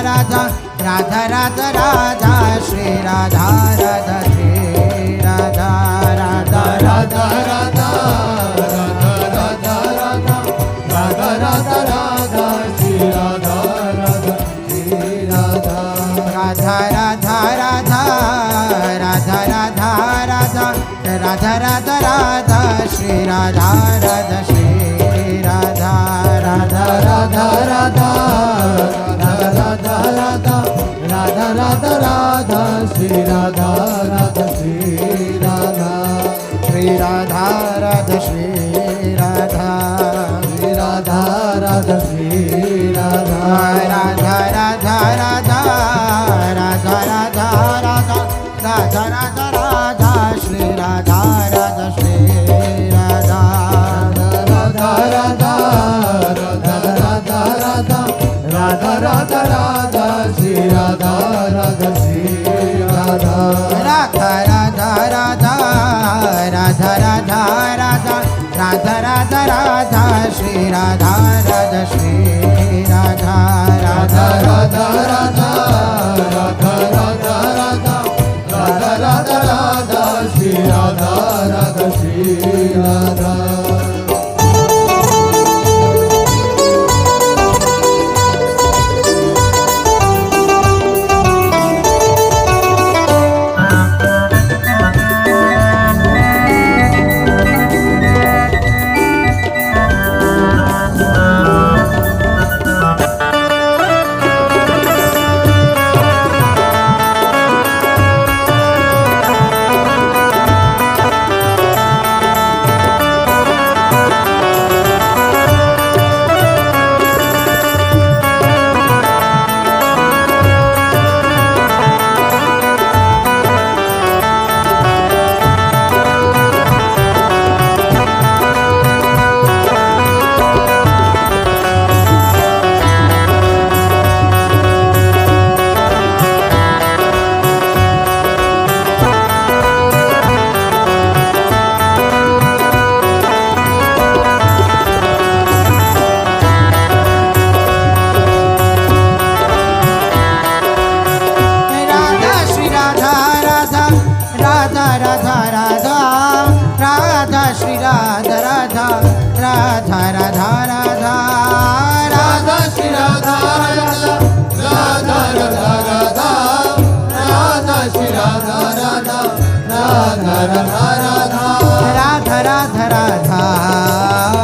राधा राधा राधा राधा श्री राधा राधा श्री राधा राधा राधा राधा राधा राधा राधा राधा राधा श्री राधा राधा श्री राधा राधा राधा राधा राधा राधा राधा राधा राधा राधा श्री राधा राधा श्री राधा राधा राधा राधा राधा राधा राधा राधा राधा राधा श्री राधा राधा श्री राधा श्री राधा राधा श्री राधा श्री राधा राधा श्री राधा राधा राधा राधा राधा राधा राधा राधा राधा राधा श्री राधा राधा श्री राधा राधा राधा राधा राधा राधा राधा राधा राधा श्री राधा राधा श्री राधा राधा राधा राधा राधा राधा राधा राधा राधा राधा श्री राधा राधा श्री राधा राधा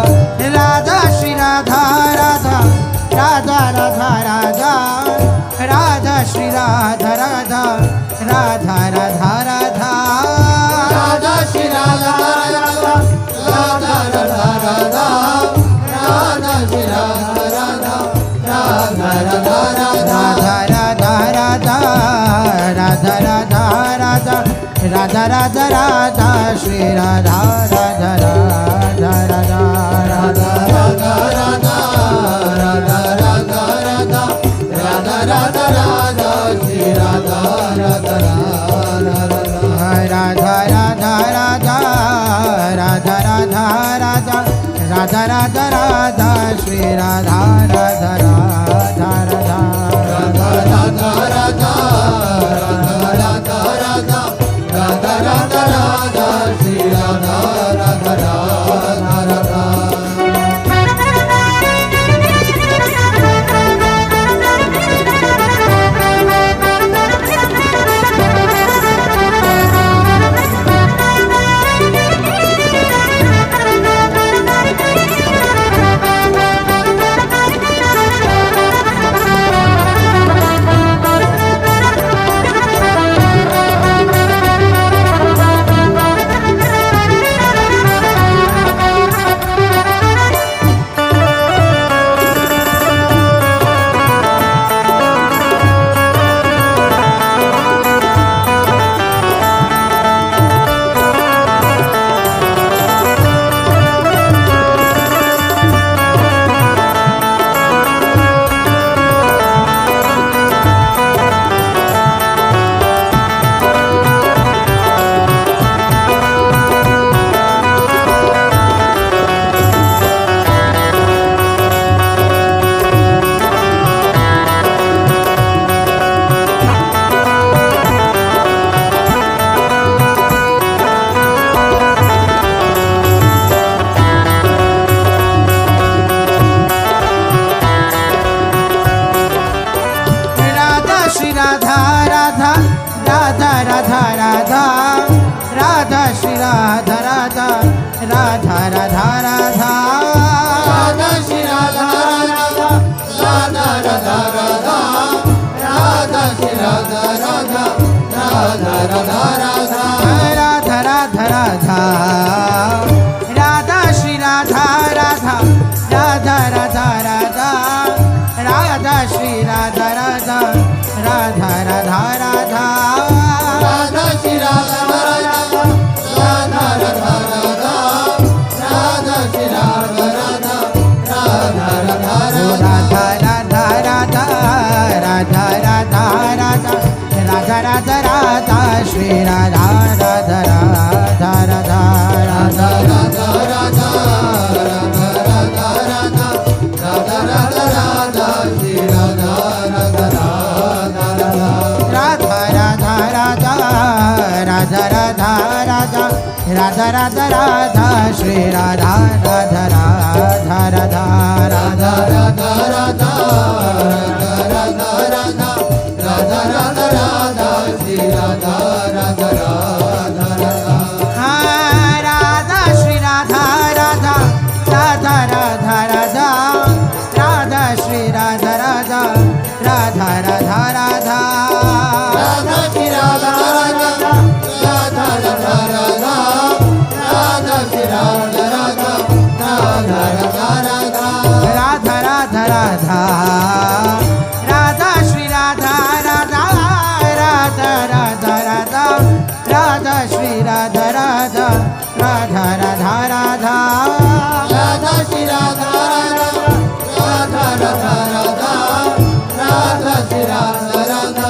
राधा राधा राधा राधा राधा राधा राधा राधा श्री राधा राधा श्री राधा राधा राधा राधा श्री राधा राधा राधा राधा राधा राधा राधा राधा राधा राधा राधा राधा राधा श्री राधा राधा राधा राधा राधा राधा राधा राधा राधा राधा राधा राधा श्री राधा राधा राधा राधा राधा राधा राधा राधा राधा राधा राधा राधा श्री राधा राधा राधा राधा श्री राधा राधा राधा राधा राधा राधा श्री राधा राधा राधा राधा राधा राधा श्री राधा राधा राधा राधा राधा राधा श्री राधा राधा राधा राधा राधा राधा राधा राधा राधा श्री राधा राधा राधा राधा राधा राधा श्री राधा राधा राधा राधा राधा राधा श्री राधा राधा राधा राधा राधा राधा श्री राधा राधा राधा राधा राधा राधा राधा राधा राधा राधा राधा राधा राधा श्री राधा राधा राधा राधा राधा राधा राधा राधा राधा राधा राधा राधा राधा श्री राधा राधा राधा राधा राधा राधा राधा राधा राधा राधा राधा राधा श्री राधा राधा राधा राधा राधा राधा राधा राधा राधा राधा राधा राधा श्री राधा राधा राधा राधा राधा श्री राधा राधा राधा राधा राधा राधा श्री राधा राधा राधा राधा राधा राधा श्री राधा राधा राधा राधा राधा राधा श्री राधा राधा राधा राधा राधा राधा राधा राधा राधा श्री राधा राधा राधा राधा राधा राधा श्री राधा राधा राधा राधा राधा राधा श्री राधा राधा राधा राधा राधा राधा श्री राधा राधा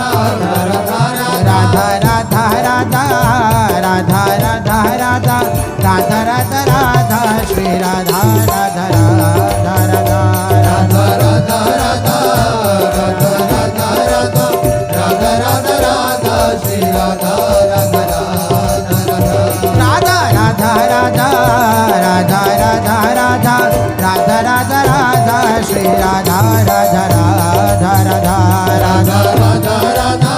राधा राधा राधा राधा राधा राधा राधा राधा राधा राधा राधा श्री राधा राधा राधा राधा राधा राधा राधा राधा राधा राधा राधा राधा राधा श्री राधा राधा राधा राधा राधा राधा राधा राधा राधा राधा राधा राधा श्री राधा राधा राधा राधा राधा राधा राधा राधा राधा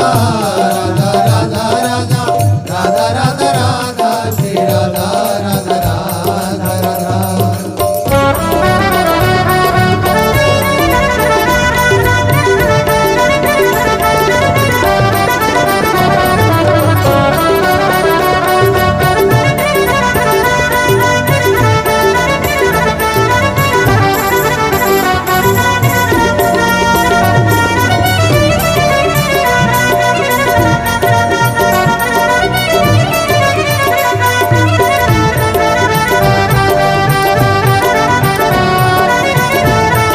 राधा राधा राधा राधा श्री राधा राधा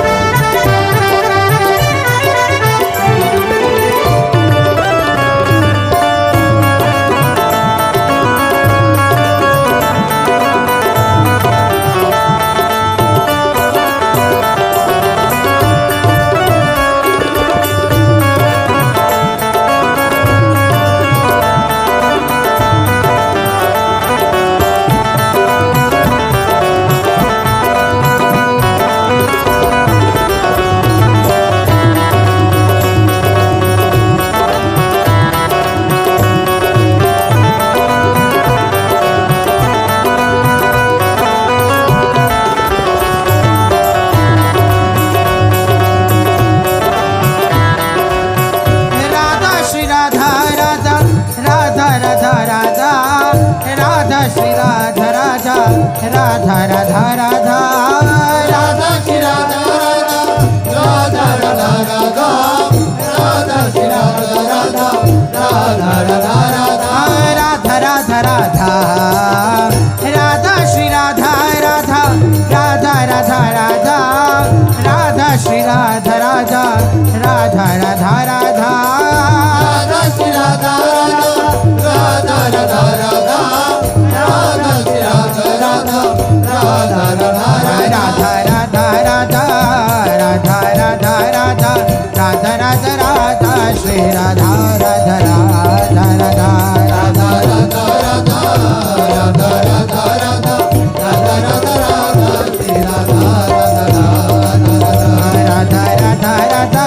राधा राधा राधा राधा राधा राधा श्री राधा राधा राधा राधा राधा श्री राधा राधा राधा राधा राधा राधा राधा राधा श्री राधा राधा राधा राधा राधा राधा श्री राधा राधा राधा राधा राधा राधा श्री राधा राधा राधा राधा राधा श्री राधा राधा राधा राधा राधा राधा राधा राधा राधा राधा राधा राधा राधा श्री राधा राधा राधा राधा राधा राधा राधा राधा राधा राधा राधा राधा राधा श्री राधा राधा राधा राधा राधा राधा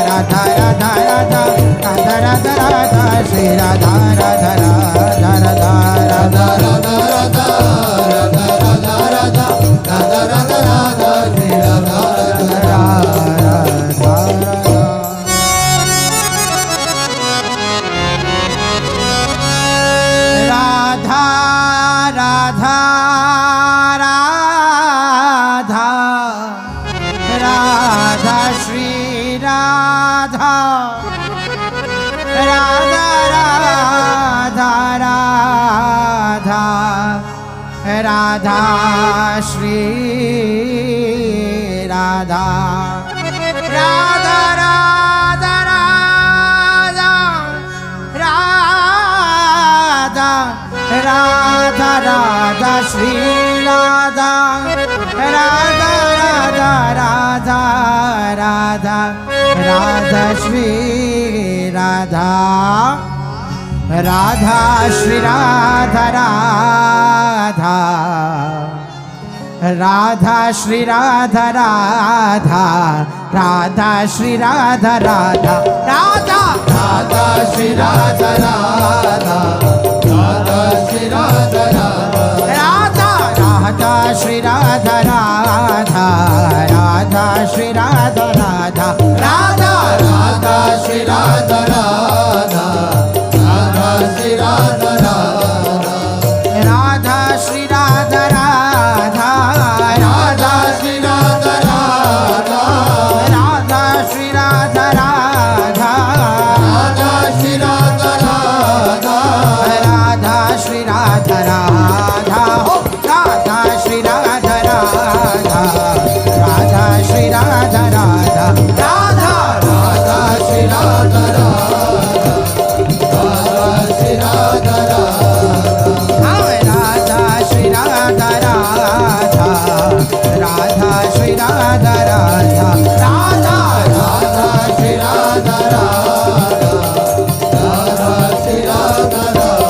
राधा राधा राधा राधा राधा राधा श्री राधा राधा राधा राधा राधा राधा राधा राधा राधा राधा राधा राधा राधा श्री राधा राधा राधा राधा राधा राधा राधा श्री राधा राधा राधा राधा राधा श्री राधा राधा राधा राधा राधा राधा श्री राधा राधा राधा राधा राधा राधा श्री राधा राधा श्री राधा राधा राधा श्री राधा राधा राधा श्री राधा राधा राधा राधा श्री राधा राधा राधा श्री राधा राधा राधा श्री राधा राधा राधा श्री राधा राधा राधा राधा श्री राधा राधा राधा श्री राधा राधा राधा श्री राधा राधा राधा श्री राधा राधा राधा श्री राधा राधा राधा श्री राधा राधा राधा श्री राधा राधा हो Radha Shri Radha Radha Radha Shri Radha Radha Radha Radha Shri Radha Radha Radha Shri Radha Radha Radha Shri Radha Radha Radha Shri Radha Radha Radha Radha Shri Radha Radha Radha Shri Radha Radha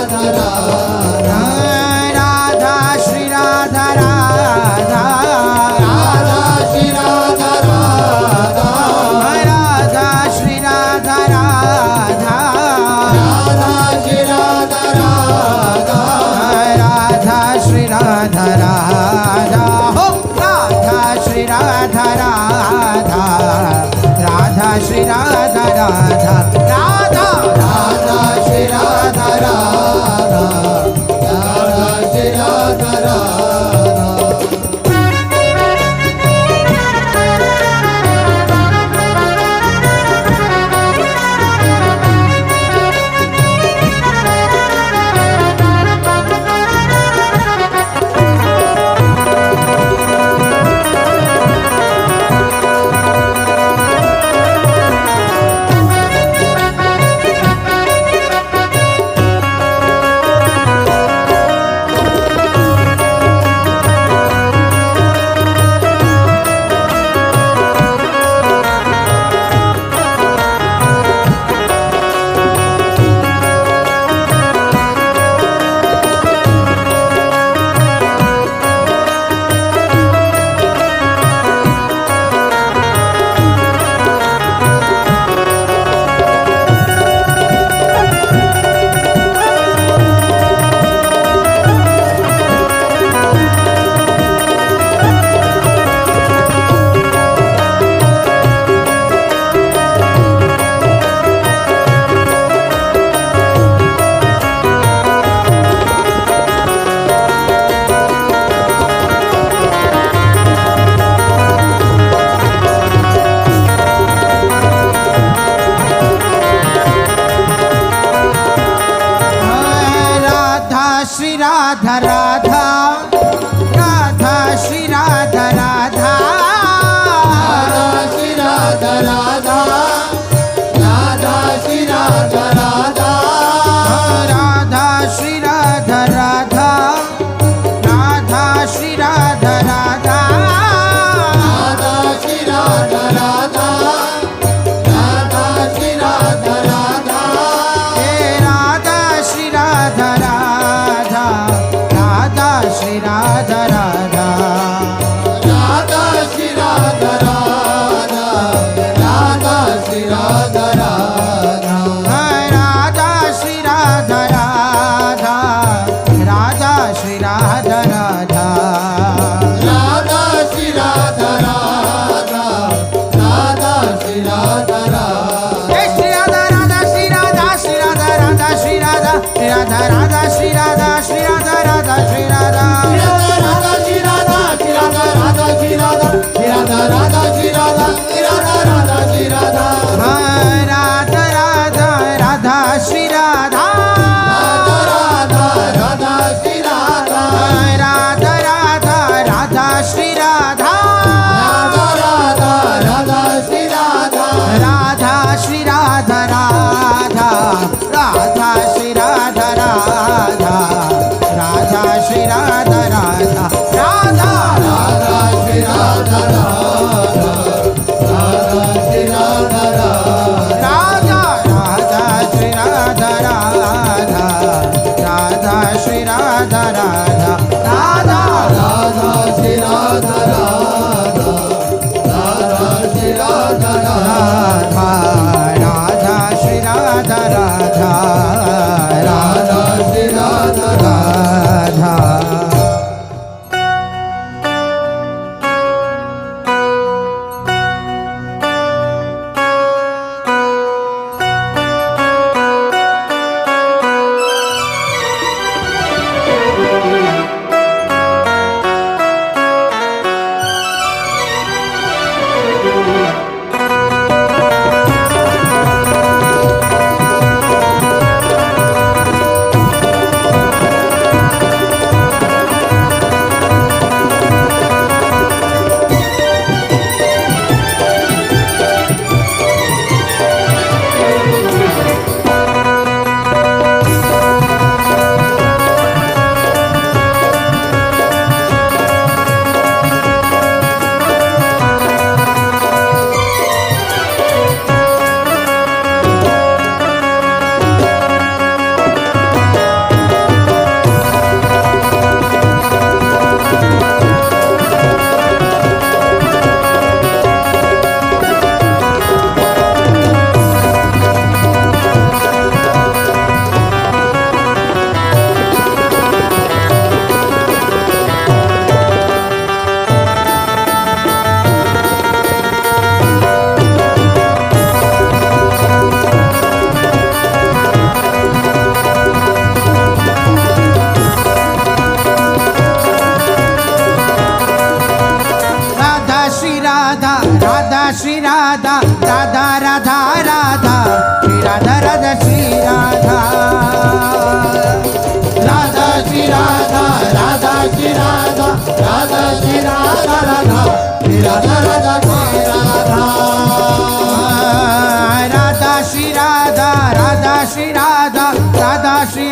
Shri Radha Radha Radha Radha Shri Radha Radha Radha Shri Radha Radha Shri Radha Radha Radha Shri Radha Radha Radha Shri Radha Radha Radha Shri Radha Radha Radha Shri Radha Radha Radha Shri Radha Radha Radha Shri Radha Radha Radha Shri Radha Radha Radha Shri Radha Radha Radha Shri Radha Radha Radha Shri Radha Radha Radha Shri Radha Radha Radha Shri Radha Radha Radha Shri Radha Radha Radha Shri Radha Radha Radha Shri Radha Radha Shri Radha Radha Shri Radha Shri Radha Radha Shri Radha Radha Radha Shri Radha Shri Radha Radha Shri Radha Radha Shri Radha Shri Radha Radha Shri Radha Shri Radha Radha Shri Radha Shri Radha Radha Shri Radha Radha Radha Radha Shri Radha Radha Radha Shri Radha Radha Radha Radha Shri Radha Radha Radha Radha Shri Radha Radha Shri Radha Radha Radha Shri Radha Radha Radha Shri Radha Radha Radha Radha Shri Radha Radha Radha Shri Radha Radha Radha Shri Radha Radha Radha Shri Radha Radha Radha Radha Shri Radha Radha Radha Shri Radha Radha Radha Shri Radha Radha Radha Shri Radha Radha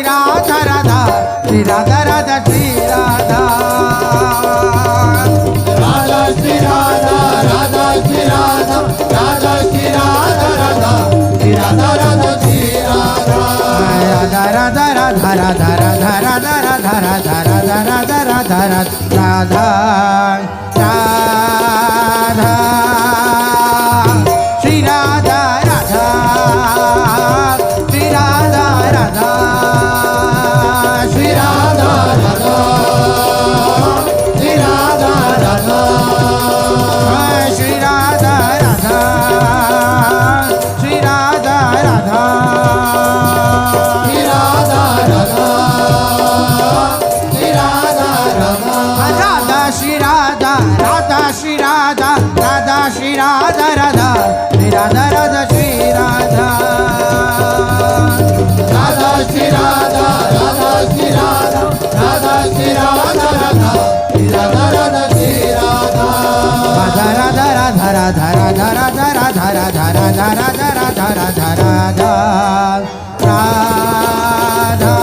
Radha Radha Shri Radha Radha Shri Radha Radha Shri Radha Radha Shri Radha Radha Shri Radha Radha Shri Radha Radha Shri Radha Radha Radha Radha Radha Radha Radha Radha Radha Radha Radha Radha Radha Radha Shri Radha Radha Shri Radha Radha Shri Radha Radha Shri Radha Radha Shri Radha Radha Shri Radha Radha Shri Radha Radha Shri Radha Radha Radha Shri Radha Radha Shri Radha Radha Shri Radha Radha Shri Radha Radha Shri Radha Radha Shri Radha Radha Shri Radha Radha Shri Radha Radha Shri Radha Radha Shri Radha Radha Radha Radha Radha Radha Radha Radha Radha Radha Radha Radha Radha Radha Radha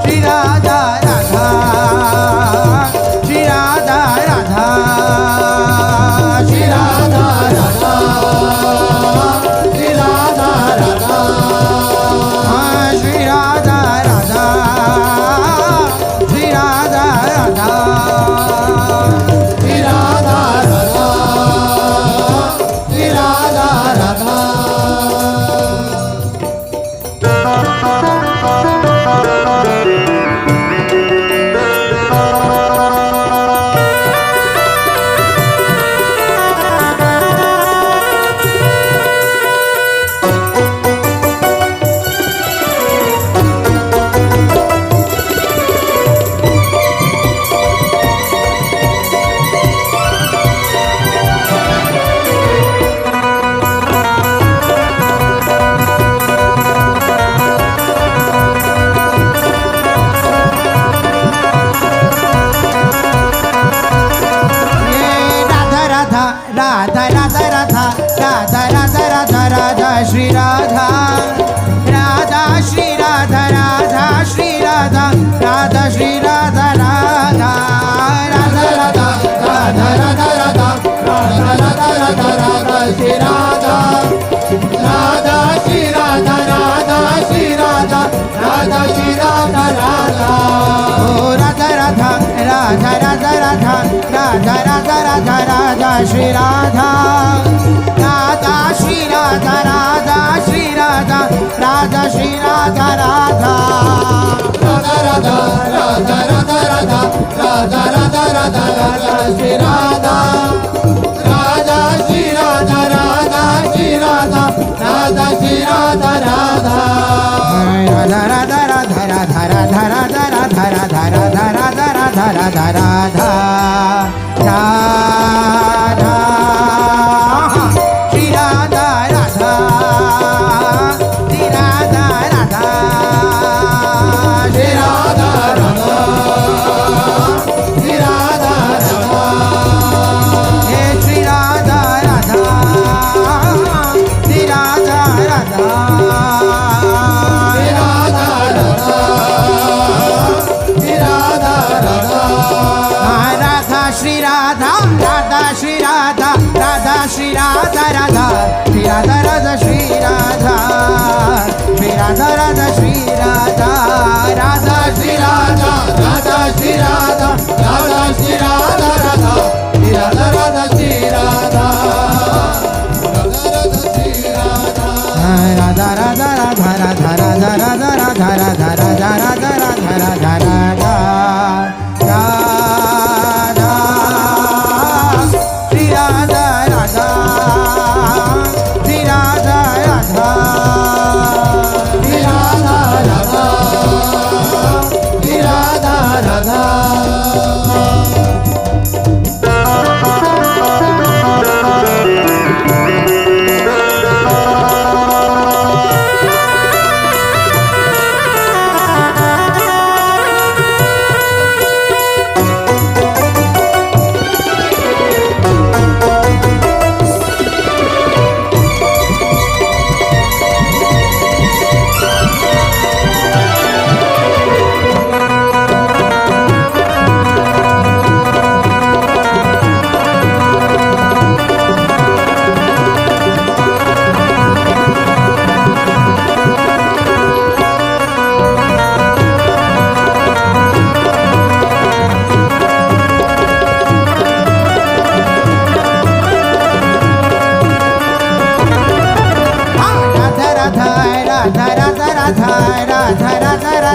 Shri Radha Radha Shri Radha Radha Shri Shri Radha Radha Shri Radha Radha Shri Radha Radha Shri Radha Radha Shri Radha Radha Shri Radha Radha Radha Radha Radha Radha Radha Radha Radha Shri Radha Radha Shri Radha Radha Shri Radha Radha Shri Radha Radha Radha Radha Radha Radha Radha Radha Radha Radha Radha Shri Radha Radha Shri Radha Radha Shri Radha Radha Shri Radha Radha ओ राधा राधा राधा राधा राधा राधा राधा राधा राधा श्री राधा राधा श्री राधा राधा श्री राधा राधा श्री राधा राधा राधा राधा राधा राधा राधा राधा राधा राधा राधा श्री राधा राधा श्री राधा राधा श्री राधा राधा श्री राधा राधा राधा राधा राधा राधा राधा राधा राधा राधा राधा राधा राधा राधा राधा राधा श्री राधा राधा श्री राधा राधा श्री राधा राधा श्री राधा राधा हे श्री राधा राधा श्री राधा राधा श्री राधा राधा श्री राधा राधा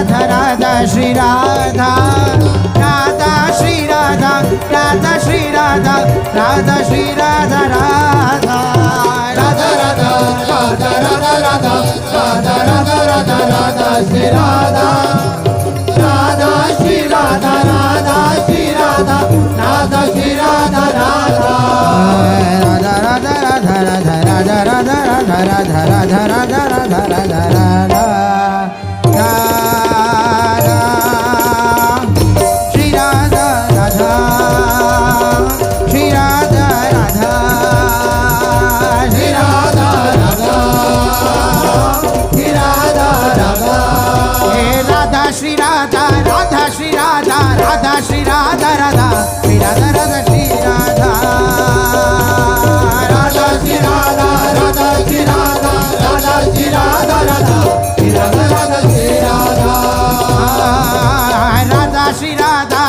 राधा राधा श्री राधा राधा श्री राधा राधा श्री राधा राधा श्री राधा राधा राधा राधा राधा राधा राधा राधा राधा राधा राधा श्री राधा राधा श्री राधा राधा श्री राधा राधा श्री राधा राधा राधा राधा राधा राधा राधा राधा राधा राधा राधा राधा राधा राधा राधा श्री राधा राधा श्री राधा राधा श्री राधा राधा श्री राधा राधा हे राधा श्री राधा राधा श्री राधा राधा श्री राधा राधा श्री राधा राधा श्री राधा राधा श्री राधा राधा श्री राधा राधा श्री राधा राधा श्री राधा राधा श्री राधा राधा श्री राधा